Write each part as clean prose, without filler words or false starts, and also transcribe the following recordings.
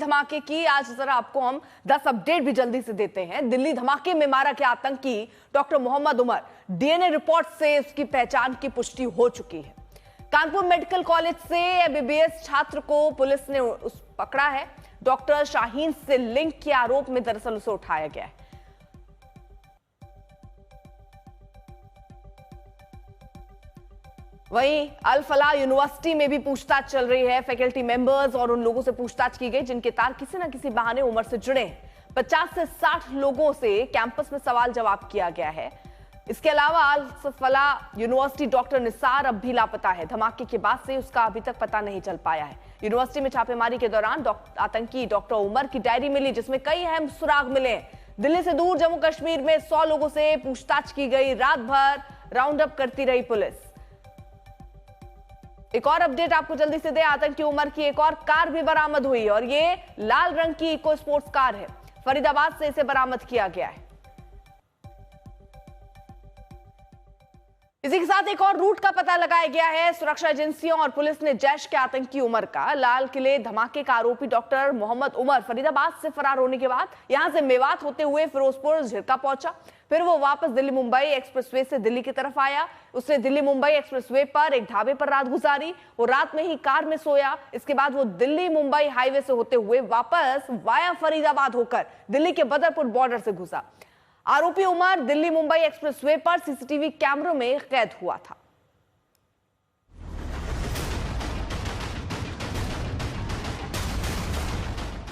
धमाके की आज जरा आपको हम 10 अपडेट भी जल्दी से देते हैं। दिल्ली धमाके में मारा गया आतंकी doctor Mohammad Umar, DNA report से उसकी पहचान की पुष्टि हो चुकी है। कानपुर मेडिकल कॉलेज से एमबीबीएस छात्र को पुलिस ने पकड़ा है। डॉक्टर शाहीन से लिंक के आरोप में दरअसल उसे उठाया गया है। वहीं अल फलाह यूनिवर्सिटी में भी पूछताछ चल रही है। फैकल्टी मेंबर्स और उन लोगों से पूछताछ की गई जिनके तार किसी न किसी बहाने उमर से जुड़े हैं। 50 से 60 लोगों से कैंपस में सवाल जवाब किया गया है। इसके अलावा अल फलाह यूनिवर्सिटी डॉक्टर निसार अब भी लापता है। धमाके के बाद से उसका अभी तक पता नहीं चल पाया है। यूनिवर्सिटी में छापेमारी के दौरान आतंकी डॉक्टर उमर की डायरी मिली जिसमें कई अहम सुराग मिले। दिल्ली से दूर जम्मू कश्मीर में 100 लोगों से पूछताछ की गई। रात भर राउंड अप करती रही पुलिस। एक और अपडेट आपको जल्दी से दे, आतंकी उमर की एक और कार भी बरामद हुई और ये लाल रंग की इको स्पोर्ट्स कार है। फरीदाबाद से इसे बरामद किया गया है। इसी के साथ एक और रूट का पता लगाया गया है। सुरक्षा एजेंसियों और पुलिस ने जैश के आतंकी उमर का लाल किले धमाके का आरोपी डॉक्टर मोहम्मद उमर फरीदाबाद से फरार होने के बाद यहां से मेवात होते हुए फिरोजपुर झिरका पहुंचा। फिर वो वापस दिल्ली मुंबई एक्सप्रेसवे से दिल्ली की तरफ आया। उसने दिल्ली मुंबई एक्सप्रेसवे पर एक ढाबे पर रात गुजारी। वो रात में ही कार में सोया। इसके बाद वो दिल्ली मुंबई हाईवे से होते हुए वापस वाया फरीदाबाद होकर दिल्ली के बदरपुर बॉर्डर से घुसा। आरोपी उमर दिल्ली मुंबई एक्सप्रेसवे पर सीसीटीवी कैमरों में कैद हुआ था।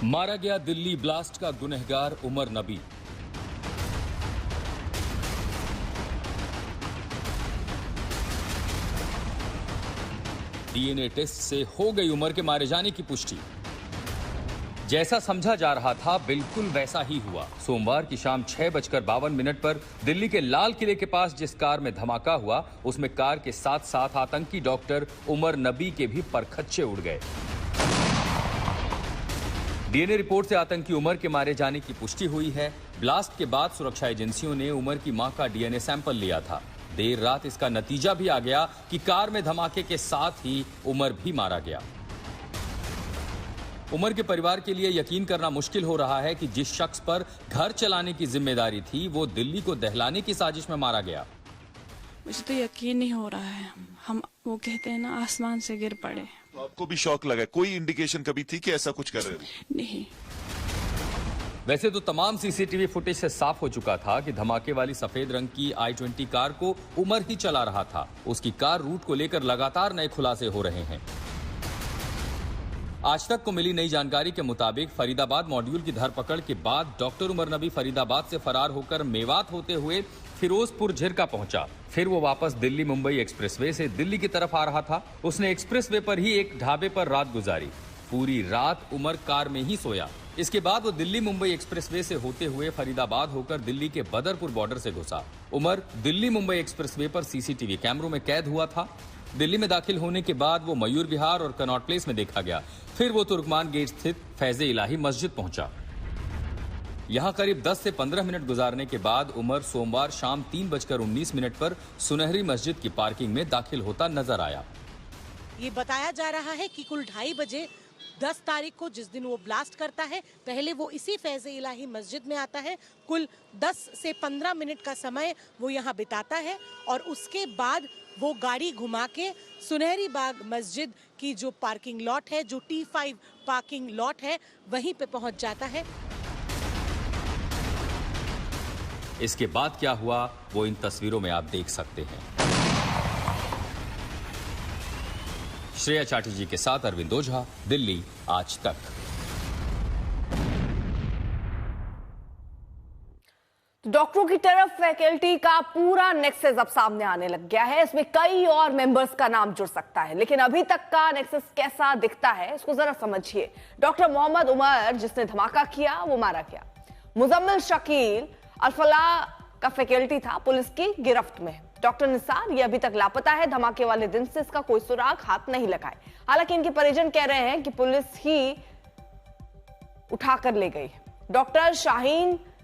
मारा गया दिल्ली ब्लास्ट का गुनहगार उमर नबी। डीएनए टेस्ट से हो गई उमर के मारे जाने की पुष्टि। जैसा समझा जा रहा था बिल्कुल वैसा ही हुआ। सोमवार की शाम 6:52 पर दिल्ली के लाल किले के पास जिस कार में धमाका हुआ उसमें कार के साथ साथ आतंकी डॉक्टर उमर नबी के भी परखच्चे उड़ गए। डीएनए रिपोर्ट से आतंकी उमर के मारे जाने की पुष्टि हुई है। ब्लास्ट के बाद सुरक्षा एजेंसियों ने उमर की मां का डीएनए सैंपल लिया था। देर रात इसका नतीजा भी आ गया कि कार में धमाके के साथ ही उमर भी मारा गया। उमर के परिवार के लिए यकीन करना मुश्किल हो रहा है कि जिस शख्स पर घर चलाने की जिम्मेदारी थी वो दिल्ली को दहलाने की साजिश में मारा गया। मुझे तो यकीन नहीं हो रहा है। हम वो कहते हैं ना आसमान से गिर पड़े। तो आपको भी शौक लगा? कोई इंडिकेशन कभी थी कि ऐसा कुछ कर रहे थे? नहीं। वैसे तो तमाम सीसीटीवी फुटेज से साफ हो चुका था कि धमाके वाली सफेद रंग की i20 कार को उमर ही चला रहा था। उसकी कार रूट को लेकर लगातार नए खुलासे हो रहे हैं। आज तक को मिली नई जानकारी के मुताबिक फरीदाबाद मॉड्यूल की धरपकड़ के बाद डॉक्टर उमर नबी फरीदाबाद से फरार होकर मेवात होते हुए फिरोजपुर झिरका पहुंचा। फिर वो वापस दिल्ली मुंबई एक्सप्रेसवे से दिल्ली की तरफ आ रहा था। उसने एक्सप्रेसवे पर ही एक ढाबे पर रात गुजारी। पूरी रात उमर कार में ही सोया। इसके बाद वो दिल्ली मुंबई एक्सप्रेसवे से होते हुए फरीदाबाद होकर दिल्ली के बदरपुर बॉर्डर से घुसा। उमर दिल्ली मुंबई एक्सप्रेसवे पर सीसीटीवी कैमरों में कैद हुआ था। दिल्ली में दाखिल होने के बाद वो मयूर विहार और कनॉट प्लेस में देखा गया। फिर वो तुर्कमान गेट स्थित फैज़े इलाही मस्जिद पहुंचा। यहां करीब 10 से 15 मिनट गुजारने के बाद उमर सोमवार शाम 3:19 पर सुनहरी मस्जिद की पार्किंग में दाखिल होता नजर आया। ये बताया जा रहा है कि कुल 2:30 बजे 10 तारीख को जिस दिन वो ब्लास्ट करता है पहले वो इसी फैज़े इलाही मस्जिद में आता है। कुल 10 से 15 मिनट का समय वो यहाँ बिताता है और उसके बाद वो गाड़ी घुमा के सुनहरी बाग मस्जिद की जो पार्किंग लॉट है, जो T5 पार्किंग लॉट है, वहीं पे पहुंच जाता है। इसके बाद क्या हुआ वो इन तस्वीरों में आप देख सकते हैं। श्रेया चैटर्जी के साथ अरविंद ओझा, दिल्ली आज तक। डॉक्टरों की तरफ फैकल्टी का पूरा नेक्सस अब सामने आने लग गया है। इसमें कई और मेंबर्स का नाम जुड़ सकता है, लेकिन अभी तक का नेक्सस कैसा दिखता है इसको जरा समझिए। डॉक्टर मोहम्मद उमर जिसने धमाका किया वो मारा गया। मुजम्मिल शकील अल फलाह का फैकल्टी था, पुलिस की गिरफ्त में। डॉक्टर निसार ये अभी तक लापता है। धमाके वाले दिन से इसका कोई सुराग हाथ नहीं लगाए। हालांकि इनके परिजन कह रहे हैं कि पुलिस ही उठाकर ले गई। डॉक्टर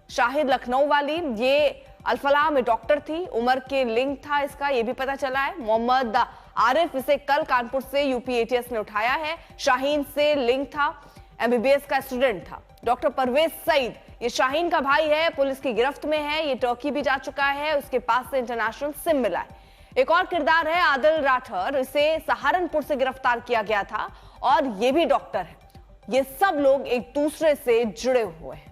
शाहिद लखनऊ वाली ये अल फलाह में डॉक्टर थी। उमर के लिंक था इसका, ये भी पता चला है। मोहम्मद आरिफ इसे कल कानपुर से यूपी एटीएस ने उठाया है। शाहीन से लिंक था। MBBS का स्टूडेंट था। डॉक्टर परवेज सईद ये शाहीन का भाई है, पुलिस की गिरफ्त में है। ये टर्की भी जा चुका है, उसके पास से इंटरनेशनल सिम मिला है। एक और किरदार है आदिल राठौर, इसे सहारनपुर से गिरफ्तार किया गया था और ये भी डॉक्टर है। ये सब लोग एक दूसरे से जुड़े हुए हैं।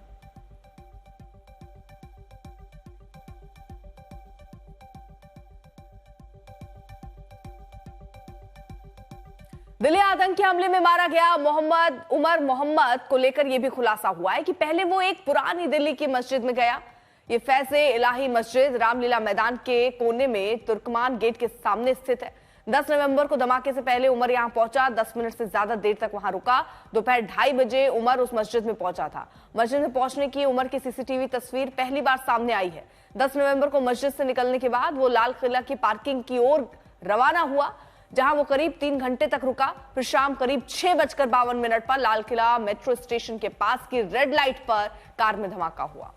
दिल्ली आतंकी हमले में मारा गया उमर मोहम्मद को लेकर यह भी खुलासा हुआ है कि पहले वो एक पुरानी दिल्ली की मस्जिद में गया। ये फैज़े इलाही मस्जिद रामलीला मैदान के कोने में तुर्कमान गेट के सामने स्थित है। 10 नवंबर को धमाके से पहले उमर यहां पहुंचा, 10 मिनट से ज्यादा देर तक वहां रुका। दोपहर 2:30 बजे उमर उस मस्जिद में पहुंचा था। मस्जिद में पहुंचने की उमर की सीसीटीवी तस्वीर पहली बार सामने आई है। 10 नवंबर को मस्जिद से निकलने के बाद वो लाल किला की पार्किंग की ओर रवाना हुआ, जहां वो करीब 3 घंटे तक रुका। फिर शाम करीब 6:52 पर लाल किला मेट्रो स्टेशन के पास की रेड लाइट पर कार में धमाका हुआ।